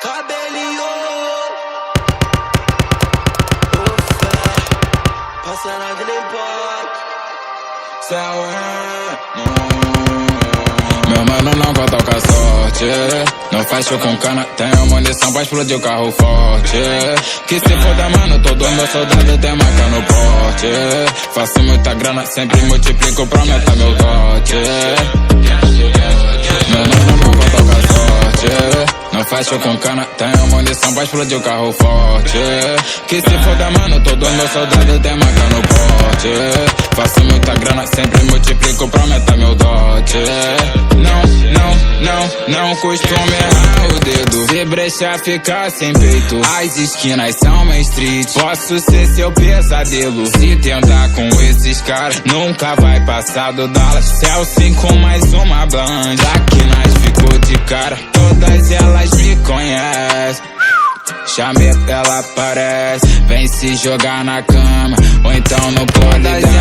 Cabelinho, passa nada nem pode. Meu mano não conta com a sorte. Não faz show com cana, tenho munição pra explodir o carro forte. Que se foda, mano, todo meu soldado tem maca no porte. Faço muita grana, sempre multiplico pra aumentar meu dote. Meu mano não conta com a sorte. Não faz show com cana, tenho munição pra explodir o carro forte. Que se foda, mano, todo meu soldado tem maca no porte. Faço muita grana, sempre multiplico pra aumentar meu dote. Não costumo errar o dedo. Se brechar, ficar sem peito. As esquinas são Main Street. Posso ser seu pesadelo. Se tentar com esses caras, nunca vai passar do Dallas. Celsius com mais uma blonde. Aqui nós ficou de cara, todas elas me conhecem. Chamei, ela aparece. Vem se jogar na cama, ou então no pole dela.